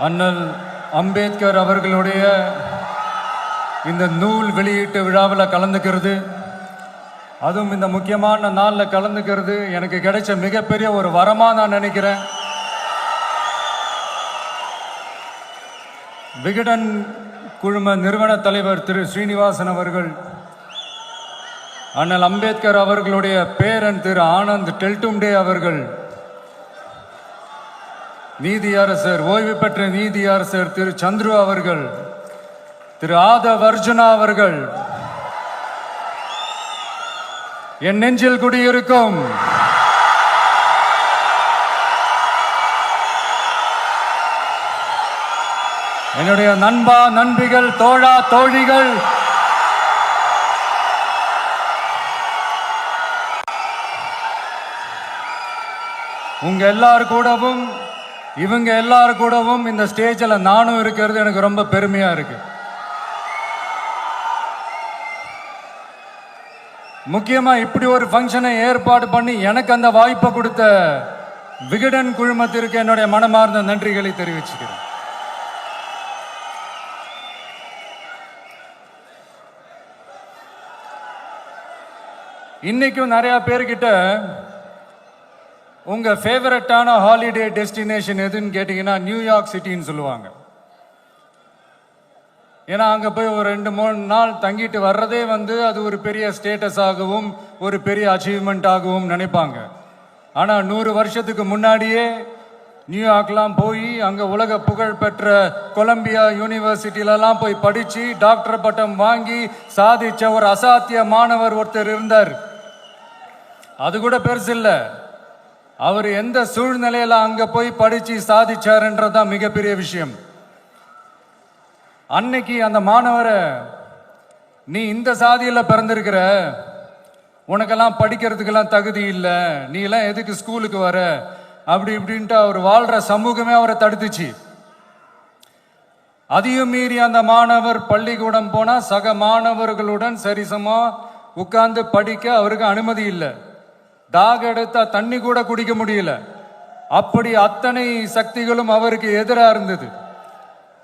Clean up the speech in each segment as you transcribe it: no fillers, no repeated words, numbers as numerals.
அண்ணல் அம்பேத்கர் அவர்களுடைய இந்த நூல் வெளியீட்டு விழாவில் கலந்துக்கிறது, அதுவும் இந்த முக்கியமான நாளில் கலந்துக்கிறது எனக்கு கிடைச்ச மிகப்பெரிய ஒரு வரமாக நான் நினைக்கிறேன். விகடன் குழும நிறுவன தலைவர் திரு ஸ்ரீனிவாசன் அவர்கள், அண்ணல் அம்பேத்கர் அவர்களுடைய பேரன் திரு ஆனந்த் டெல்டும்டே அவர்கள், நீதியரசர் ஓய்வு பெற்ற நீதியரசர் திரு சந்துரு அவர்கள், திரு ஆதவ் அர்ஜுனா அவர்கள், என் நெஞ்சில் குடியிருக்கும் என்னுடைய நண்பா நண்பிகள், தோழா தோழிகள், உங்க எல்லாரும் கூடவும் இவங்க எல்லாரும் கூடவும் இந்த ஸ்டேஜில் நானும் இருக்கிறது எனக்கு ரொம்ப பெருமையா இருக்கு. முக்கியமா இப்படி ஒரு ஃபங்க்ஷனை ஏற்பாடு பண்ணி எனக்கு அந்த வாய்ப்பை கொடுத்த விகடன் குழுமத்திற்கு என்னுடைய மனமார்ந்த நன்றிகளை தெரிவிச்சுக்கிறேன். இன்னைக்கும் நிறைய பேர்கிட்ட உங்க ஃபேவரட்டான ஹாலிடே டெஸ்டினேஷன் எதுன்னு கேட்டீங்கன்னா நியூயார்க் சிட்டின்னு சொல்லுவாங்க. ஏன்னா அங்கே போய் ஒரு 2-3 நாள் தங்கிட்டு வர்றதே அது ஒரு பெரிய ஸ்டேட்டஸ் ஆகவும் ஒரு பெரிய அச்சீவ்மெண்ட் ஆகவும் நினைப்பாங்க. ஆனால் 100 வருஷத்துக்கு முன்னாடியே நியூயார்க்லாம் போய் அங்கே உலக புகழ் பெற்ற கொலம்பியா யூனிவர்சிட்டியிலலாம் போய் படித்து டாக்டர் பட்டம் வாங்கி சாதிச்ச ஒரு அசாத்திய மாணவர் ஒருத்தர் இருந்தார். அது கூட பெருசு இல்லை, அவர் எந்த சூழ்நிலையில அங்க போய் படிச்சு சாதிச்சாருன்றதான் மிகப்பெரிய விஷயம். அன்னைக்கு அந்த மாணவரை, நீ இந்த சாதியில பிறந்திருக்கிற, உனக்கெல்லாம் படிக்கிறதுக்கெல்லாம் தகுதி இல்லை, நீ எல்லாம் எதுக்கு ஸ்கூலுக்கு வர, அப்படி இப்படின்ட்டு அவர் வாழ்ற சமூகமே அவரை தடுத்துச்சு. அதையும் மீறி அந்த மாணவர் பள்ளிக்கூடம் போனா சக மாணவர்களுடன் சரிசமா உட்கார்ந்து படிக்க அவருக்கு அனுமதி இல்லை. தாக எடுத்தா தண்ணி கூட குடிக்க முடியல. அப்படி அத்தனை சக்திகளும் அவருக்கு எதிராக இருந்தது.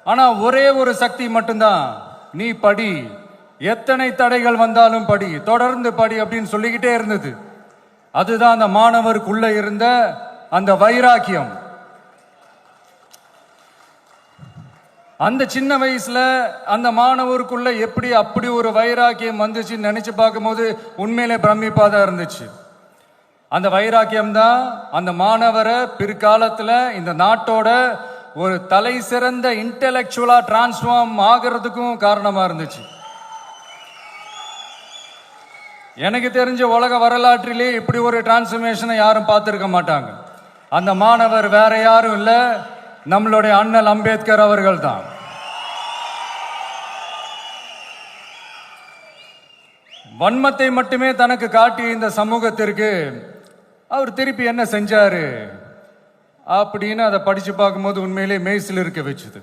ஆனா ஒரே ஒரு சக்தி மட்டும்தான், நீ படி, எத்தனை தடைகள் வந்தாலும் படி, தொடர்ந்து படி அப்படின்னு சொல்லிக்கிட்டே இருந்தது. அதுதான் அந்த மாணவருக்குள்ள இருந்த அந்த வைராக்கியம். அந்த சின்ன வயசுல அந்த மாணவருக்குள்ள எப்படி அப்படி ஒரு வைராக்கியம் வந்துச்சுன்னு நினைச்சு பார்க்கும்போது உண்மையிலே பிரமிப்பா தான் இருந்துச்சு. அந்த வைராக்கியம் தான் அந்த மாணவரை பிற்காலத்தில் இந்த நாட்டோட ஒரு தலை சிறந்த இன்டெலெக்சுவலா டிரான்ஸ்ஃபார்ம் ஆகிறதுக்கும் காரணமா இருந்துச்சு. எனக்கு தெரிஞ்ச உலக வரலாற்றிலே இப்படி ஒரு டிரான்ஸ்ஃபர்மேஷனை யாரும் பார்த்திருக்க மாட்டாங்க. அந்த மாணவர் வேற யாரும் இல்லை, நம்மளுடைய அண்ணல் அம்பேத்கர் அவர்கள் தான். வன்மத்தை மட்டுமே தனக்கு காட்டிய இந்த சமூகத்திற்கு அவர் திருப்பி என்ன செஞ்சாரு அப்படின்னு அதை படிச்சு பார்க்கும்போது உண்மையிலே மெய்சில் இருக்க வச்சுது.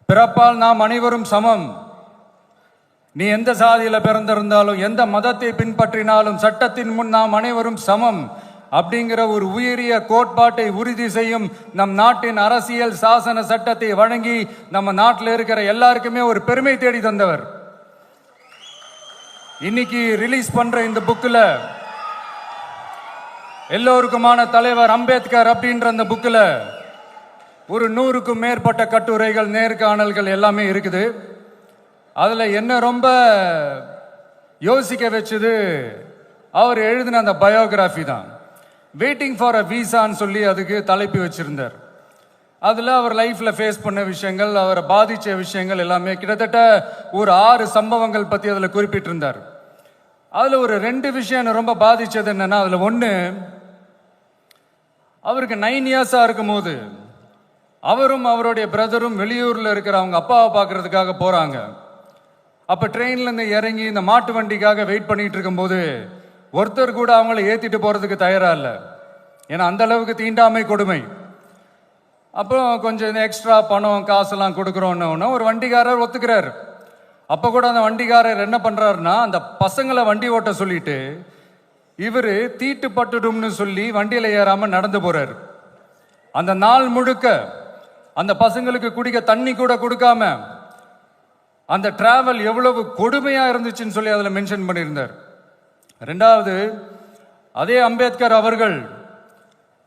பிறப்பால் நாம் அனைவரும் சமம், நீ எந்த சாதியில பிறந்திருந்தாலும் எந்த மதத்தை பின்பற்றினாலும் சட்டத்தின் முன் நாம் அனைவரும் சமம் அப்படிங்கிற ஒரு உயரிய கோட்பாட்டை உறுதி செய்யும் நம் நாட்டின் அரசியல் சாசன சட்டத்தை வழங்கி நம்ம நாட்டில் இருக்கிற எல்லாருக்குமே ஒரு பெருமை தேடி தந்தவர். இன்னைக்கு ரிலீஸ் பண்ற இந்த புக்கில் எல்லோருக்குமான தலைவர் அம்பேத்கர் அப்படின்ற அந்த புக்கில் ஒரு 100க்கும் மேற்பட்ட கட்டுரைகள், நேர்காணல்கள் எல்லாமே இருக்குது. அதில் என்ன ரொம்ப யோசிக்க வச்சது அவர் எழுதின அந்த பயோகிராஃபி தான். வெயிட்டிங் ஃபார் அ வீசான்னு சொல்லி அதுக்கு தலைப்பு வச்சிருந்தார். அதில் அவர் லைஃப்பில் ஃபேஸ் பண்ண விஷயங்கள், அவரை பாதித்த விஷயங்கள் எல்லாமே கிட்டத்தட்ட ஒரு 6 சம்பவங்கள் பற்றி அதில் குறிப்பிட்டிருந்தார். அதில் ஒரு 2 விஷயம் ரொம்ப பாதித்தது என்னன்னா, அதில் ஒன்று, அவருக்கு 9 இயர்ஸாக இருக்கும்போது அவரும் அவருடைய பிரதரும் வெளியூரில் இருக்கிற அவங்க அப்பாவை பார்க்கறதுக்காக போகிறாங்க. அப்போ ட்ரெயின்லேருந்து இறங்கி இந்த மாட்டு வண்டிக்காக வெயிட் பண்ணிட்டு இருக்கும்போது ஒருத்தர் கூட அவங்கள ஏற்றிட்டு போகிறதுக்கு தயாராக இல்லை. ஏன்னா அந்த அளவுக்கு தீண்டாமை கொடுமை. அப்புறம் கொஞ்சம் எக்ஸ்ட்ரா பணம் காசெல்லாம் கொடுக்குறோன்னு ஒரு வண்டிக்காரர் ஒத்துக்கிறார். அப்போ கூட அந்த வண்டிக்காரர் என்ன பண்ணுறாருன்னா, அந்த பசங்களை வண்டி ஓட்ட சொல்லிட்டு இவர் தீட்டுப்பட்டுடும்னு சொல்லி வண்டியில் ஏறாமல் நடந்து போகிறார். அந்த நாள் முழுக்க அந்த பசங்களுக்கு குடிக்க தண்ணி கூட கொடுக்காம அந்த டிராவல் எவ்வளவு கொடுமையா இருந்துச்சுன்னு சொல்லி அதில் மென்ஷன் பண்ணியிருந்தார். ரெண்டாவது, அதே அம்பேத்கர் அவர்கள்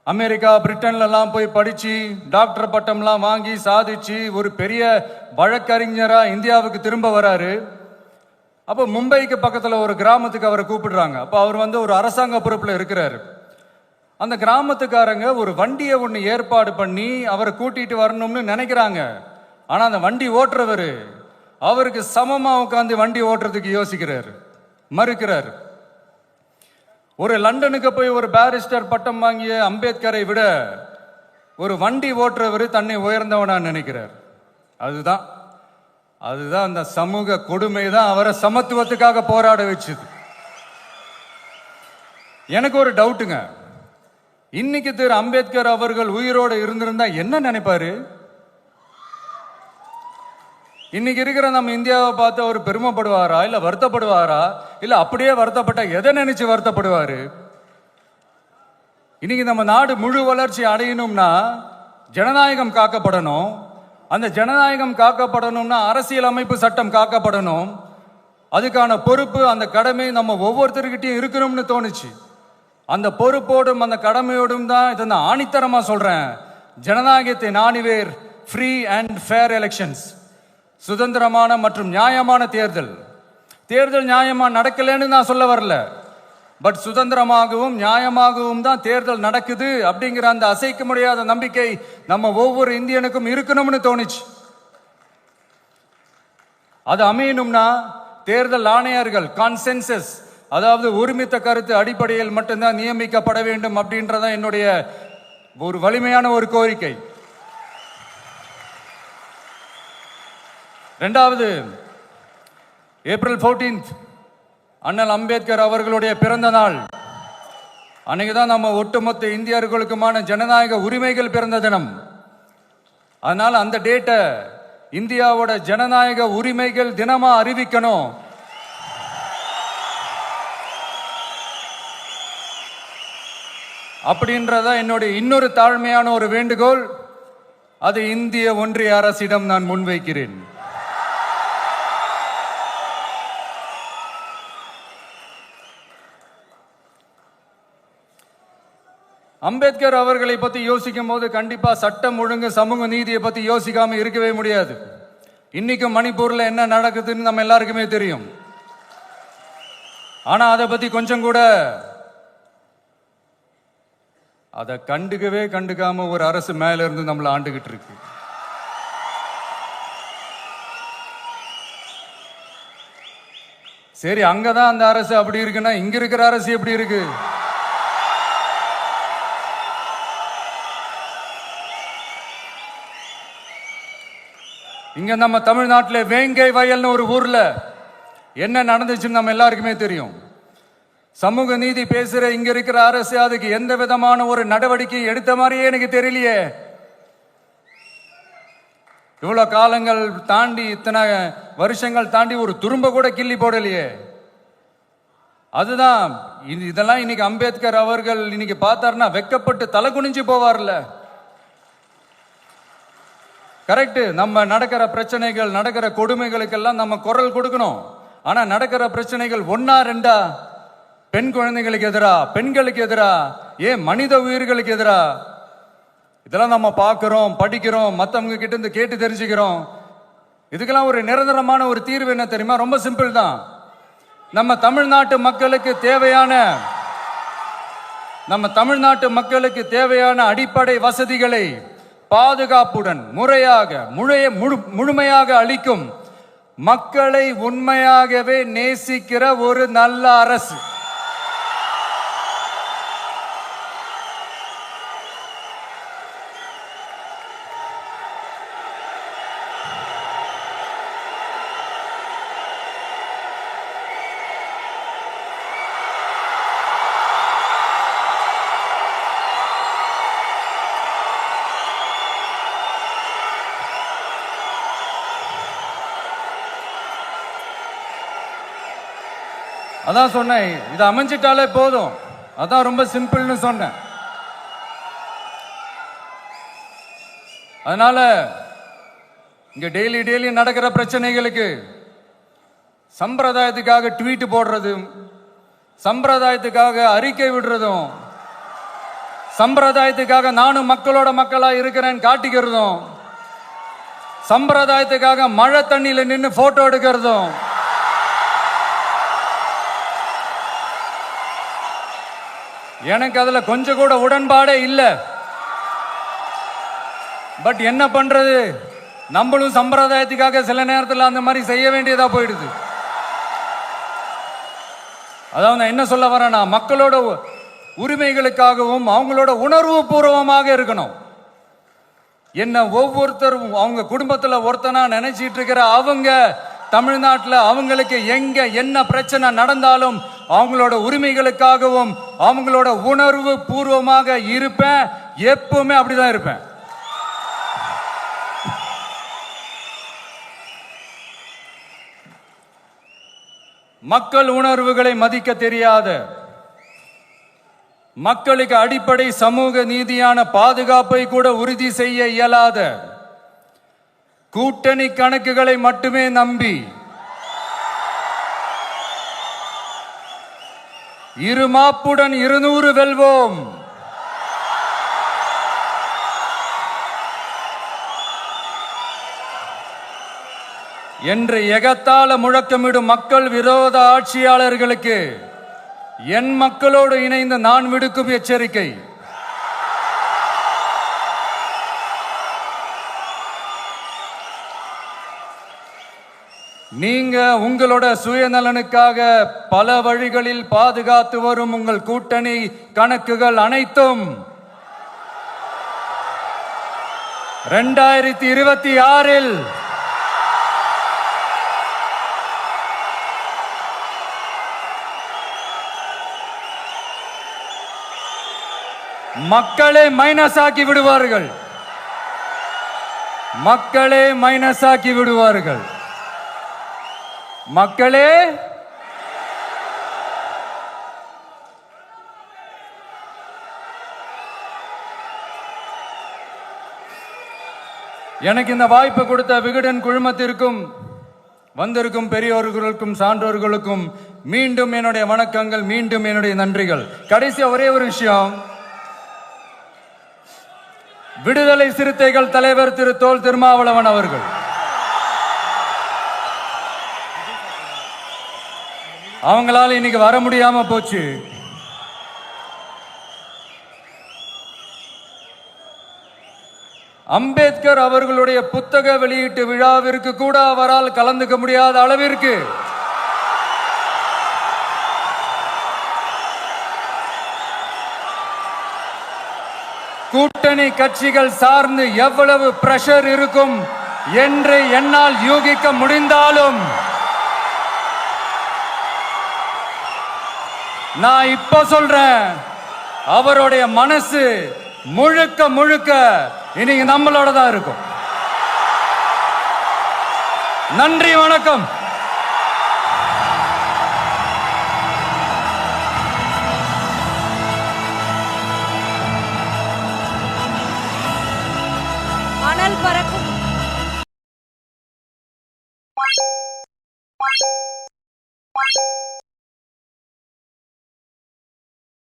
அமெரிக்கா பிரிட்டன்லாம் போய் படிச்சு டாக்டர் பட்டம்லாம் வாங்கி சாதிச்சு ஒரு பெரிய வழக்கறிஞரா இந்தியாவுக்கு திரும்ப வராரு. அப்போ மும்பைக்கு பக்கத்தில் ஒரு கிராமத்துக்கு அவரை கூப்பிடுறாங்க. அப்போ அவர் ஒரு அரசாங்க பொறுப்பில் இருக்கிறாரு. அந்த கிராமத்துக்காரங்க ஒரு வண்டியை ஒன்று ஏற்பாடு பண்ணி அவரை கூட்டிட்டு வரணும்னு நினைக்கிறாங்க. ஆனால் அந்த வண்டி ஓட்டுறவர் அவருக்கு சமமாக உட்காந்து வண்டி ஓட்டுறதுக்கு யோசிக்கிறார், மறுக்கிறார். ஒரு லண்டனுக்கு போய் ஒரு பாரிஸ்டர் பட்டம் வாங்கிய அம்பேத்கரை விட ஒரு வண்டி ஓட்டுறவர் தன்னை உயர்ந்தவனா நினைக்கிறார். அதுதான் அந்த சமூக கொடுமை தான் அவரை சமத்துவத்துக்காக போராட வச்சுது. எனக்கு ஒரு டவுட்டுங்க, இன்னைக்கு திரு அம்பேத்கர் அவர்கள் உயிரோடு இருந்திருந்தா என்ன நினைப்பாரு? இன்னைக்கு இருக்கிற நம்ம இந்தியாவை பார்த்து அவர் பெருமைப்படுவாரா, இல்ல வருத்தப்படுவாரா, இல்ல அப்படியே வருத்தப்பட்ட எதை நினைச்சு வருத்தப்படுவாரு? இன்னைக்கு நம்ம நாடு முழு வளர்ச்சி அடையணும்னா ஜனநாயகம் காக்கப்படணும். அந்த ஜனநாயகம் காக்கப்படணும்னா அரசியல் அமைப்பு சட்டம் காக்கப்படணும். அதுக்கான பொறுப்பு, அந்த கடமை நம்ம ஒவ்வொருத்தருக்கிட்டையும் இருக்கணும்னு தோணுச்சு. அந்த பொறுப்போடும் அந்த கடமையோடும் தான் இதை நான் ஆணித்தரமா சொல்றேன். ஜனநாயகத்தை நாணிவேர் ஃப்ரீ அண்ட் ஃபேர் எலெக்ஷன்ஸ், சுதந்திரமான மற்றும் நியாயமான தேர்தல். தேர்தல் நியாயமா நடக்கலன்னு நான் சொல்ல வரல, பட் சுதந்திரமாகவும் நியாயமாகவும் தான் தேர்தல் நடக்குது அப்படிங்கிற அந்த அசைக்க முடியாத நம்பிக்கை நம்ம ஒவ்வொரு இந்தியனுக்கும் இருக்கணும்னு தோணுச்சு. அது அமையணும்னா தேர்தல் ஆணையர்கள் கான்சென்சஸ், அதாவது ஒருமித்த கருத்து அடிப்படையில் மட்டும்தான் நியமிக்கப்பட வேண்டும் அப்படின்றத என்னுடைய ஒரு வலிமையான ஒரு கோரிக்கை. ரெண்டாவது, ஏப்ரல் 14 அண்ணல் அம்பேத்கர் அவர்களுடைய பிறந்த நாள். அன்னைக்கு தான் நம்ம ஒட்டுமொத்த இந்தியர்களுக்குமான ஜனநாயக உரிமைகள் பிறந்த தினம். அதனால அந்த டேட்டை இந்தியாவோட ஜனநாயக உரிமைகள் தினமா அறிவிக்கணும். அப்படின்றத என்னுடைய இன்னொரு தாழ்மையான ஒரு வேண்டுகோள். அது இந்திய ஒன்றிய அரசிடம் நான் முன்வைக்கிறேன். அம்பேத்கர் அவர்களை பத்தி யோசிக்கும் போது கண்டிப்பா சட்டம் ஒழுங்கு சமூக நீதியை பத்தி யோசிக்காம இருக்கவே முடியாது. இன்னைக்கும் மணிப்பூர்ல என்ன நடக்குதுன்னு நம்ம எல்லாருக்குமே தெரியும். ஆனா அதை பத்தி கொஞ்சம் கூட அதை கண்டுக்காம ஒரு அரசு மேல இருந்து நம்மளை ஆண்டுகிட்டு இருக்கு. சரி, அங்கதான் அந்த அரசு அப்படி இருக்குன்னா இங்க இருக்கிற அரசு எப்படி இருக்கு? இங்க நம்ம தமிழ்நாட்டில் வேங்கை வயல்னு ஒரு ஊர்ல என்ன நடந்துச்சுன்னு நம்ம எல்லாருக்குமே தெரியும். சமூக நீதி பேசுற இங்க இருக்கிற அரசு அதுக்கு எந்த விதமான ஒரு நடவடிக்கை எடுத்த மாதிரியே எனக்கு தெரியலையே. இவ்வளவு காலங்கள் தாண்டி, இத்தனை வருஷங்கள் தாண்டி ஒரு துரும்ப கூட கிள்ளி போடலையே. அதுதான் இதெல்லாம் இன்னைக்கு அம்பேத்கர் அவர்கள் இன்னைக்கு பார்த்தாருன்னா வெக்கப்பட்டு தலை குனிஞ்சு போவார்ல. கரெக்ட், நம்ம நடக்கிற பிரச்சனைகள், நடக்கிற கொடுமைகளுக்கெல்லாம் நம்ம குரல் கொடுக்கணும். ஆனா நடக்கிற பிரச்சனைகள் ஒன்னா ரெண்டா? பெண் குழந்தைகளுக்கு எதிரா, பெண்களுக்கு எதிரா, ஏன் மனித உயிர்களுக்கு எதிரா? இதெல்லாம் நம்ம பார்க்கிறோம், படிக்கிறோம், மற்றவங்க கிட்ட இருந்து கேட்டு தெரிஞ்சுக்கிறோம். இதுக்கெல்லாம் ஒரு நிரந்தரமான ஒரு தீர்வு என்ன தெரியுமா? ரொம்ப சிம்பிள் தான். நம்ம தமிழ்நாட்டு மக்களுக்கு தேவையான அடிப்படை வசதிகளை பாதுகாப்புடன் முறையாக முழுமையாக அளிக்கும், மக்களை உண்மையாகவே நேசிக்கிற ஒரு நல்ல அரசு. அதான் சொன்னேன், இது அமைஞ்சிட்டாலே போதும், அதான் ரொம்ப சிம்பிள்னு சொன்னேன். அதனால இங்க டெய்லி நடக்கிற பிரச்சனைகளுக்கு சம்பிரதாயத்துக்காக ட்வீட் போடுறதும், சம்பிரதாயத்துக்காக அறிக்கை விடுறதும், சம்பிரதாயத்துக்காக நானும் மக்களோட மக்களா இருக்கிறேன்னு காட்டிக்கிறதும், சம்பிரதாயத்துக்காக மழை தண்ணியில நின்று போட்டோ எடுக்கிறதும், எனக்கு அதுல கொஞ்சம் கூட உடன்பாடே இல்லை. பட் என்ன பண்றது, நம்மளும் சம்பிரதாயத்துக்காக சில நேரத்தில் அந்த மாதிரி செய்ய வேண்டியதா போயிடுது. அதாவது நான் என்ன சொல்ல வரேன்னா, மக்களோட உரிமைகளுக்காகவும் அவங்களோட உணர்வு பூர்வமாக இருக்கணும். என்ன ஒவ்வொருத்தரும் அவங்க குடும்பத்தில் ஒருத்தனா நினைச்சிட்டு இருக்கிற அவங்க தமிழ்நாட்டில் அவங்களுக்கு எங்க என்ன பிரச்சனை நடந்தாலும் அவங்களோட உரிமைகளுக்காகவும் அவங்களோட உணர்வு பூர்வமாக இருப்பேன். எப்பவுமே அப்படிதான் இருப்பேன். மக்கள் உணர்வுகளை மதிக்க தெரியாத, மக்களுக்கு அடிப்படை சமூக நீதியான பாதுகாப்பை கூட உறுதி செய்ய இயலாத, கூட்டணி கணக்குகளை மட்டுமே நம்பி இருமாப்புடன் 200 வெல்வோம், என்று எகத்தால முழக்கமிடும் மக்கள் விரோத ஆட்சியாளர்களுக்கு என் மக்களோடு இணைந்து நான் விடுக்கும் எச்சரிக்கை, நீங்க உங்களோட சுயநலனுக்காக பல வழிகளில் பாதுகாத்து வரும் உங்கள் கூட்டணி கணக்குகள் அனைத்தும் 2026 மக்களே மைனஸ் ஆக்கி விடுவார்கள். மக்களே மைனஸ் ஆக்கி விடுவார்கள். மக்களே எனக்கு இந்த வாய்ப்பு கொடுத்த விகடன் குழுமத்திற்கும் வந்திருக்கும் பெரியோர்களுக்கும் சான்றோர்களுக்கும் மீண்டும் என்னுடைய வணக்கங்கள், மீண்டும் என்னுடைய நன்றிகள். கடைசியா ஒரே ஒரு விஷயம், விடுதலை சிறுத்தைகள் தலைவர் திரு தோல் திருமாவளவன் அவர்கள் அவங்களால இன்னைக்கு வர முடியாம போச்சு. அம்பேத்கர் அவர்களுடைய புத்தக வெளியீட்டு விழாவிற்கு கூட அவரால் கலந்துக்க முடியாத அளவிற்கு கூட்டணி கட்சிகள் சார்ந்து எவ்வளவு பிரஷர் இருக்கும் என்று என்னால் யூகிக்க முடிந்தாலும் நான் இப்ப சொல்றேன், அவருடைய மனசு முழுக்க முழுக்க இன்னைக்கு நம்மளோட தான் இருக்கும். நன்றி, வணக்கம். அனல் பறக்கும்